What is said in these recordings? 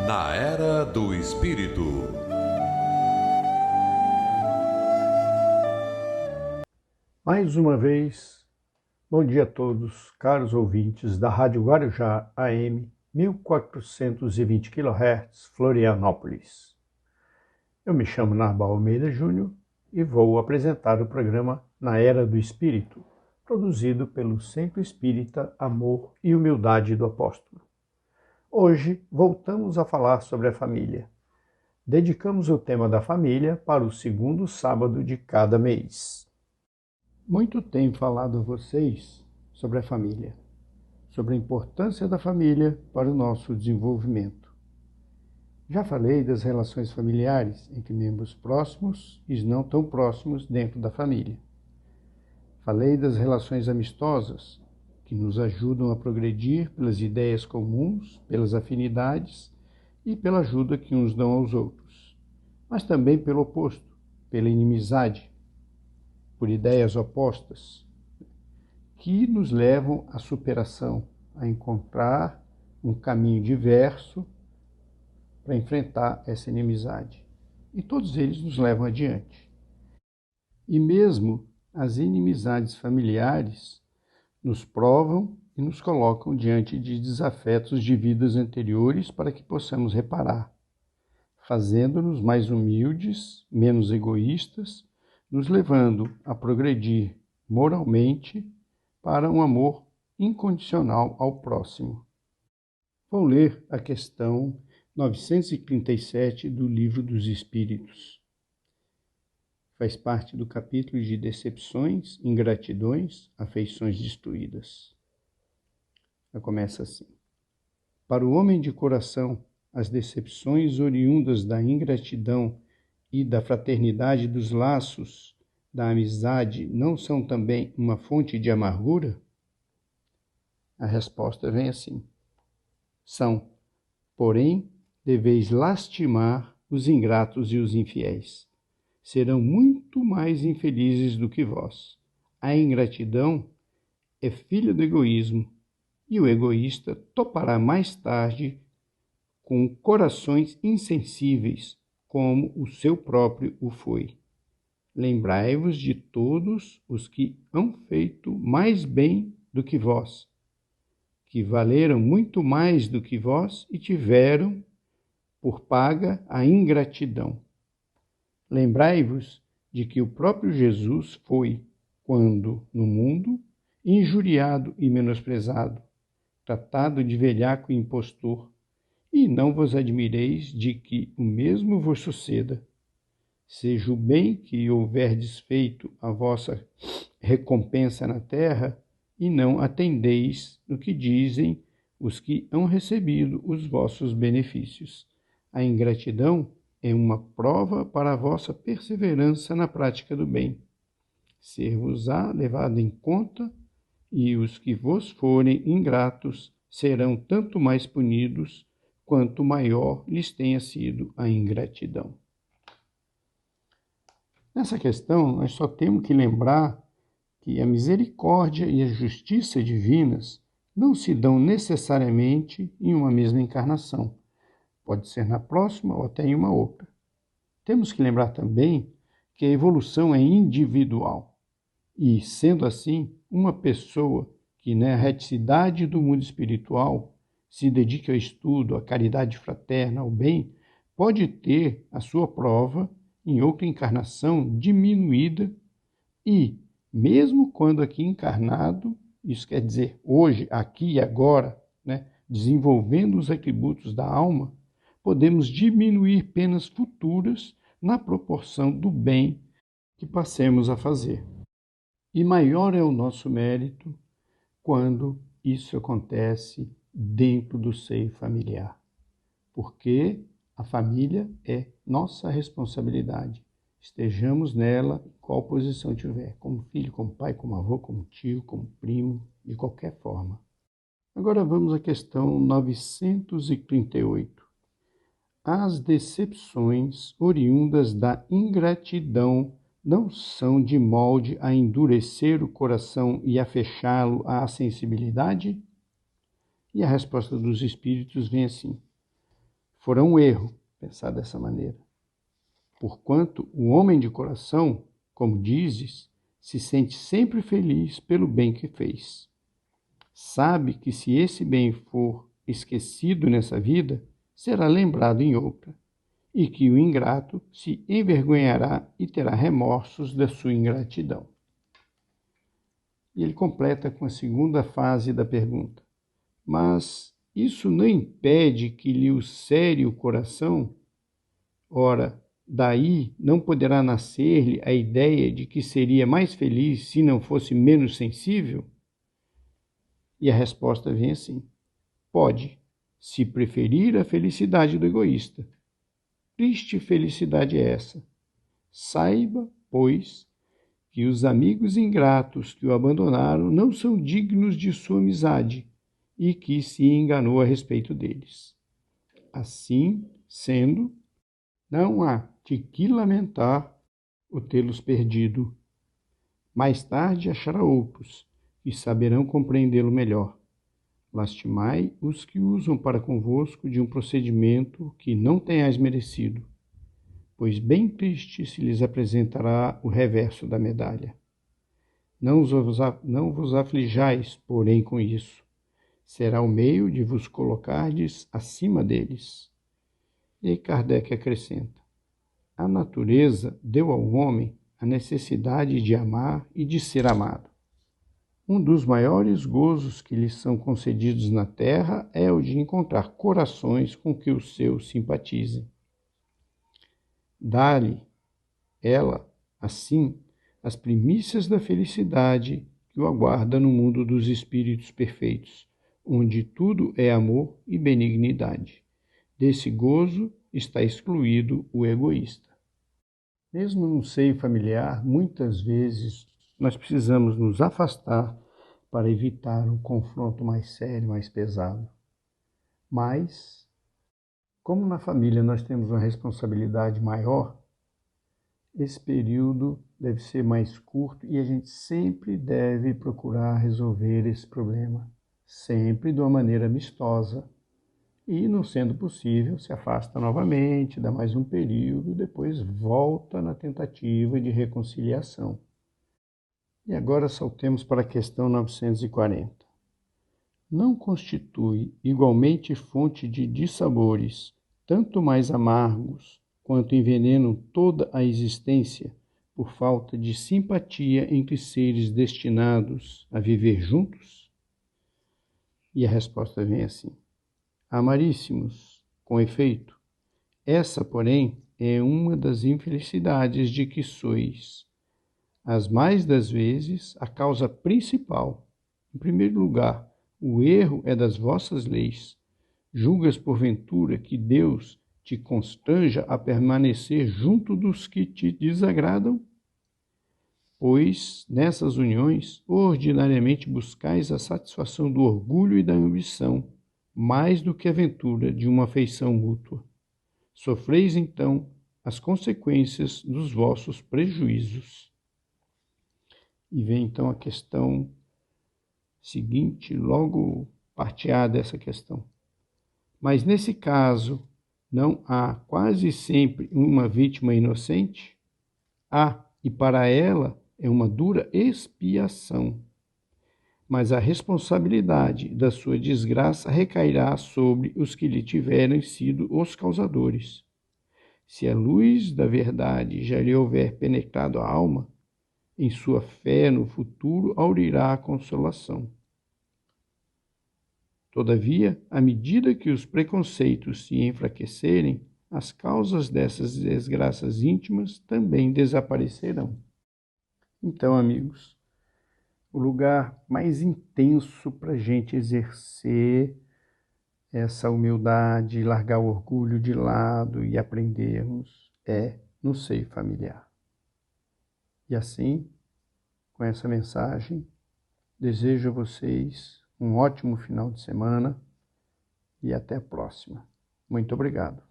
Na Era do Espírito. Mais uma vez, bom dia a todos, caros ouvintes da Rádio Guarujá AM 1420 kHz, Florianópolis. Eu me chamo Narbal Almeida Júnior e vou apresentar o programa Na Era do Espírito, produzido pelo Centro Espírita Amor e Humildade do Apóstolo. Hoje voltamos a falar sobre a família. Dedicamos o tema da família para o segundo sábado de cada mês. Muito tenho falado a vocês sobre a família, sobre a importância da família para o nosso desenvolvimento. Já falei das relações familiares entre membros próximos e não tão próximos dentro da família. Falei das relações amistosas, que nos ajudam a progredir pelas ideias comuns, pelas afinidades e pela ajuda que uns dão aos outros, mas também pelo oposto, pela inimizade, por ideias opostas, que nos levam à superação, a encontrar um caminho diverso para enfrentar essa inimizade. E todos eles nos levam adiante. E mesmo as inimizades familiares nos provam e nos colocam diante de desafetos de vidas anteriores para que possamos reparar, fazendo-nos mais humildes, menos egoístas, nos levando a progredir moralmente para um amor incondicional ao próximo. Vou ler a questão 937 do Livro dos Espíritos. Faz parte do capítulo de decepções, ingratidões, afeições destruídas. Ela começa assim. Para o homem de coração, as decepções oriundas da ingratidão e da fraternidade dos laços da amizade não são também uma fonte de amargura? A resposta vem assim. São, porém, deveis lastimar os ingratos e os infiéis. Serão muito mais infelizes do que vós. A ingratidão é filha do egoísmo, e o egoísta topará mais tarde com corações insensíveis, como o seu próprio o foi. Lembrai-vos de todos os que hão feito mais bem do que vós, que valeram muito mais do que vós e tiveram por paga a ingratidão. Lembrai-vos de que o próprio Jesus foi, quando no mundo, injuriado e menosprezado, tratado de velhaco e impostor, e não vos admireis de que o mesmo vos suceda. Seja o bem que houverdes feito a vossa recompensa na terra, e não atendeis no que dizem os que hão recebido os vossos benefícios. A ingratidão é uma prova para a vossa perseverança na prática do bem. Ser-vos-á levado em conta, e os que vos forem ingratos serão tanto mais punidos, quanto maior lhes tenha sido a ingratidão. Nessa questão, nós só temos que lembrar que a misericórdia e a justiça divinas não se dão necessariamente em uma mesma encarnação. Pode ser na próxima ou até em uma outra. Temos que lembrar também que a evolução é individual. E, sendo assim, uma pessoa que na reticidade do mundo espiritual se dedique ao estudo, à caridade fraterna, ao bem, pode ter a sua prova em outra encarnação diminuída e, mesmo quando aqui encarnado, isso quer dizer hoje, aqui e agora, desenvolvendo os atributos da alma, podemos diminuir penas futuras na proporção do bem que passemos a fazer. E maior é o nosso mérito quando isso acontece dentro do seio familiar, porque a família é nossa responsabilidade. Estejamos nela em qual posição tiver, como filho, como pai, como avô, como tio, como primo, de qualquer forma. Agora vamos à questão 938. As decepções oriundas da ingratidão não são de molde a endurecer o coração e a fechá-lo à sensibilidade? E a resposta dos espíritos vem assim. fora um erro pensar dessa maneira. Porquanto o homem de coração, como dizes, se sente sempre feliz pelo bem que fez. Sabe que se esse bem for esquecido nessa vida, será lembrado em outra, e que o ingrato se envergonhará e terá remorsos da sua ingratidão. E ele completa com a segunda fase da pergunta. Mas isso não impede que lhe ulcere o coração? Ora, daí não poderá nascer-lhe a ideia de que seria mais feliz se não fosse menos sensível? E a resposta vem assim: pode, se preferir a felicidade do egoísta. Triste felicidade é essa. Saiba, pois, que os amigos ingratos que o abandonaram não são dignos de sua amizade e que se enganou a respeito deles. Assim sendo, não há de que lamentar o tê-los perdido. Mais tarde achará outros que saberão compreendê-lo melhor. Lastimai os que usam para convosco de um procedimento que não tenhais merecido, pois bem triste se lhes apresentará o reverso da medalha. Não vos aflijais, porém, com isso. Será o meio de vos colocardes acima deles. E aí Kardec acrescenta: a natureza deu ao homem a necessidade de amar e de ser amado. Um dos maiores gozos que lhes são concedidos na terra é o de encontrar corações com que os seus simpatizem. Dá-lhe ela, assim, as primícias da felicidade que o aguarda no mundo dos espíritos perfeitos, onde tudo é amor e benignidade. Desse gozo está excluído o egoísta. Mesmo no seio familiar, muitas vezes nós precisamos nos afastar para evitar um confronto mais sério, mais pesado. Mas, como na família nós temos uma responsabilidade maior, esse período deve ser mais curto e a gente sempre deve procurar resolver esse problema, sempre de uma maneira amistosa. E, não sendo possível, se afasta novamente, dá mais um período, depois volta na tentativa de reconciliação. E agora saltemos para a questão 940. Não constitui igualmente fonte de dissabores, tanto mais amargos, quanto envenenam toda a existência, por falta de simpatia entre seres destinados a viver juntos? E a resposta vem assim: amaríssimos, com efeito, essa, porém, é uma das infelicidades de que sois, as mais das vezes, a causa principal. Em primeiro lugar, o erro é das vossas leis. Julgas, porventura, que Deus te constranja a permanecer junto dos que te desagradam? Pois, nessas uniões, ordinariamente buscais a satisfação do orgulho e da ambição, mais do que a ventura de uma afeição mútua. Sofreis, então, as consequências dos vossos prejuízos. E vem, então, a questão seguinte, logo parteada dessa questão. Mas, nesse caso, não há quase sempre uma vítima inocente? Há, e para ela é uma dura expiação. Mas a responsabilidade da sua desgraça recairá sobre os que lhe tiverem sido os causadores. Se a luz da verdade já lhe houver penetrado a alma, em sua fé no futuro aurirá a consolação. Todavia, à medida que os preconceitos se enfraquecerem, as causas dessas desgraças íntimas também desaparecerão. Então, amigos, o lugar mais intenso para a gente exercer essa humildade, largar o orgulho de lado e aprendermos é no seio familiar. E assim, com essa mensagem, desejo a vocês um ótimo final de semana e até a próxima. Muito obrigado.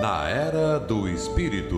Na Era do Espírito.